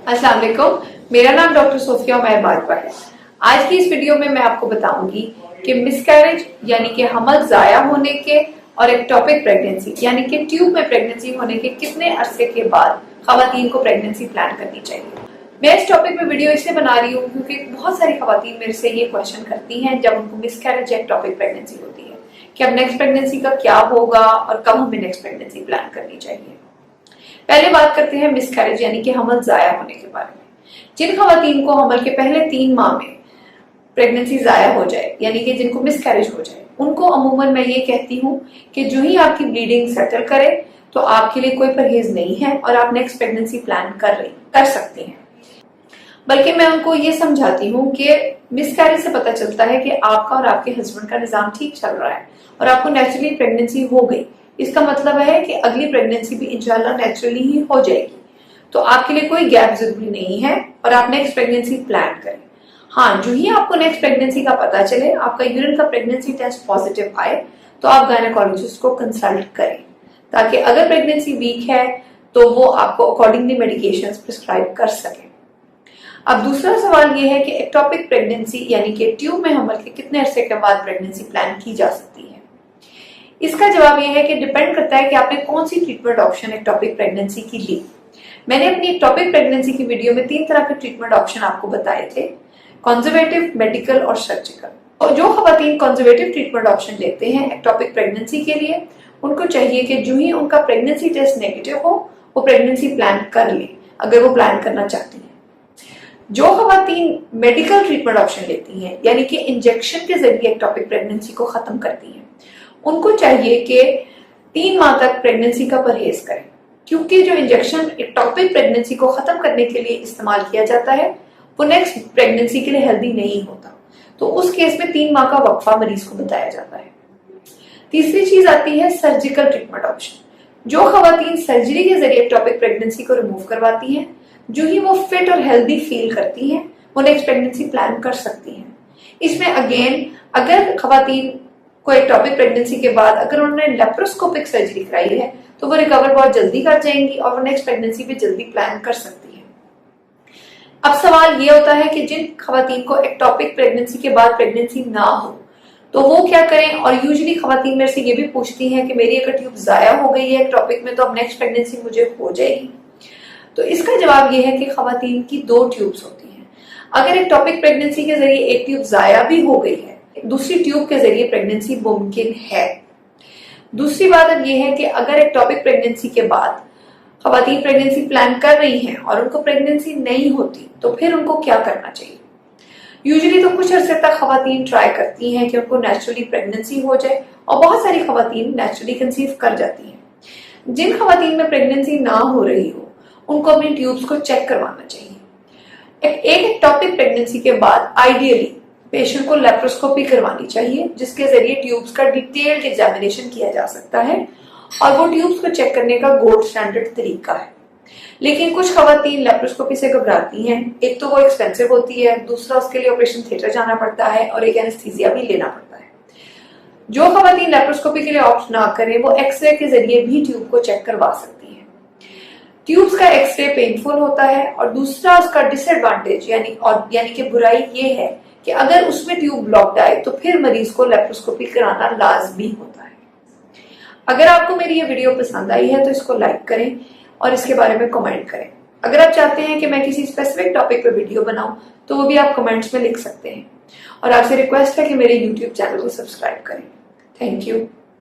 अस्सलाम वालेकुम, मेरा नाम डॉक्टर सोफिया उमैर बाजवा है। आज की इस वीडियो में मैं आपको बताऊंगी कि मिसकैरेज यानी कि हमल जाया होने के और एक्टोपिक प्रेगनेंसी यानी कि ट्यूब में प्रेगनेंसी होने के कितने अरसे के बाद खवातीन को प्रेगनेंसी प्लान करनी चाहिए। मैं इस टॉपिक में वीडियो इसलिए बना रही हूँ क्योंकि बहुत सारी खवातीन मेरे से ये क्वेश्चन करती हैं जब उनको मिसकैरेज या एक्टोपिक प्रेगनेंसी होती है कि अब नेक्स्ट प्रेगनेंसी का क्या होगा और कब हमें नेक्स्ट प्रेगनेंसी प्लान करनी चाहिए। पहले बात करते हैं मिसकैरेज यानी कि हमल जाया होने के बारे में। जिन खवातीन को हमल के पहले 3 माह में प्रेगनेंसी जाया हो जाए यानी कि जिनको मिसकैरेज हो जाए, उनको अमूमन मैं ये कहती हूँ कि जो ही आपकी ब्लीडिंग सेटल करे तो आपके लिए कोई परहेज नहीं है और आप नेक्स्ट प्रेगनेंसी प्लान कर सकती हैं। बल्कि मैं उनको ये समझाती हूँ कि मिसकैरेज से पता चलता है कि आपका और आपके हस्बैंड का निजाम ठीक चल रहा है और आपको नेचुरली प्रेगनेंसी हो गई। इसका मतलब है कि अगली प्रेगनेंसी भी इंशाल्लाह नेचुरली ही हो जाएगी, तो आपके लिए कोई गैप जरूरी नहीं है और आप नेक्स्ट प्रेगनेंसी प्लान करें। हाँ, जो ही आपको नेक्स्ट प्रेगनेंसी का पता चले, आपका यूरिन का प्रेगनेंसी टेस्ट पॉजिटिव आए, तो आप गायनेकोलॉजिस्ट को कंसल्ट करें ताकि अगर प्रेगनेंसी वीक है तो वो आपको अकॉर्डिंगली मेडिकेशंस प्रिस्क्राइब कर सके। अब दूसरा सवाल ये है कि एक्टोपिक प्रेगनेंसी यानी कि ट्यूब में हमल के कितने अरसे के बाद प्रेगनेंसी प्लान की जा सकती है। इसका जवाब यह है कि डिपेंड करता है कि आपने कौन seed treatment option ectopic pregnancy की ली। मैंने अपनी एक्टोपिक प्रेगनेंसी की वीडियो में 3 तरह के ट्रीटमेंट ऑप्शन आपको बताए थे, कंजर्वेटिव, मेडिकल और सर्जिकल। और जो खवातीन कंजर्वेटिव ट्रीटमेंट ऑप्शन लेते हैं एक्टोपिक प्रेगनेंसी के लिए, उनको चाहिए कि जो ही उनका प्रेगनेंसी टेस्ट नेगेटिव हो वो प्रेगनेंसी प्लान कर ले अगर वो प्लान करना चाहती है। जो खवातीन मेडिकल ट्रीटमेंट ऑप्शन लेती हैं यानी कि इंजेक्शन के जरिए एक्टोपिक प्रेगनेंसी को खत्म करती हैं, उनको चाहिए कि 3 माह तक प्रेगनेंसी का परहेज करें, क्योंकि जो इंजेक्शन एक्टोपिक प्रेगनेंसी को खत्म करने के लिए इस्तेमाल किया जाता है वो नेक्स्ट प्रेगनेंसी के लिए हेल्दी नहीं होता। तो उस केस में 3 माह का वक्फा मरीज को बताया जाता है। तीसरी चीज आती है सर्जिकल ट्रीटमेंट ऑप्शन। जो खवातीन सर्जरी के जरिए एक्टोपिक प्रेगनेंसी को रिमूव करवाती हैं, जो ही वो फिट और हेल्दी फील करती हैं, वो नेक्स्ट प्रेगनेंसी प्लान कर सकती हैं। इसमें अगेन अगर खवातीन को एक्टोपिक प्रेगनेंसी के बाद अगर उन्होंने लेप्रोस्कोपिक सर्जरी कराई है तो वो रिकवर बहुत जल्दी कर जाएंगी और वो नेक्स्ट प्रेगनेंसी भी जल्दी प्लान कर सकती है। अब सवाल ये होता है कि जिन खवातीन को एक्टोपिक प्रेगनेंसी के बाद प्रेगनेंसी ना हो तो वो क्या करें। और यूजुअली खवातीन मेरे से ये भी पूछती हैं कि मेरी अगर ट्यूब जाया हो गई है एक्टोपिक में तो अब नेक्स्ट प्रेगनेंसी मुझे हो जाएगी। तो इसका जवाब ये है कि खवातीन की 2 ट्यूब्स होती हैं। अगर एक्टोपिक प्रेगनेंसी के जरिए एक ट्यूब जाया भी हो गई है, दूसरी ट्यूब के जरिए प्रेगनेंसी मुमकिन है। दूसरी बात अब यह है कि अगर एक्टोपिक प्रेगनेंसी के बाद खवातीन प्रेगनेंसी प्लान कर रही हैं और उनको प्रेगनेंसी नहीं होती तो फिर उनको क्या करना चाहिए। यूजुअली तो कुछ अरसे तक खवातीन ट्राई करती हैं कि उनको नेचुरली प्रेगनेंसी हो जाए और बहुत सारी खवातीन नेचुरली कंसीव कर जाती हैं। जिन खवातीन में प्रेगनेंसी ना हो रही हो उनको अपनी ट्यूब्स को चेक करवाना चाहिए। एक एक्टोपिक प्रेगनेंसी के बाद आइडियली पेशेंट को लेप्रोस्कोपी करवानी चाहिए जिसके जरिए ट्यूब्स का डिटेल्ड एग्जामिनेशन किया जा सकता है और वो ट्यूब्स को चेक करने का गोल्ड स्टैंडर्ड तरीका है। लेकिन कुछ खवातीन लेप्रोस्कोपी से घबराती हैं। एक तो वो एक्सपेंसिव होती है, दूसरा उसके लिए ऑपरेशन थिएटर जाना पड़ता है और एक एनेस्थीसिया भी लेना पड़ता है। जो खवातीन लेप्रोस्कोपी के लिए ऑप्ट ना करें वो एक्सरे के जरिए भी ट्यूब को चेक करवा सकती है। ट्यूब्स का एक्सरे पेनफुल होता है और दूसरा उसका डिसएडवांटेज यानी कि बुराई ये है कि अगर उसमें ट्यूब ब्लॉक्ड आए तो फिर मरीज को लेप्रोस्कोपी कराना लाजमी होता है। अगर आपको मेरी ये वीडियो पसंद आई है तो इसको लाइक करें और इसके बारे में कमेंट करें। अगर आप चाहते हैं कि मैं किसी स्पेसिफिक टॉपिक पर वीडियो बनाऊं तो वो भी आप कमेंट्स में लिख सकते हैं और आपसे रिक्वेस्ट है कि मेरे यूट्यूब चैनल को सब्सक्राइब करें। Thank you.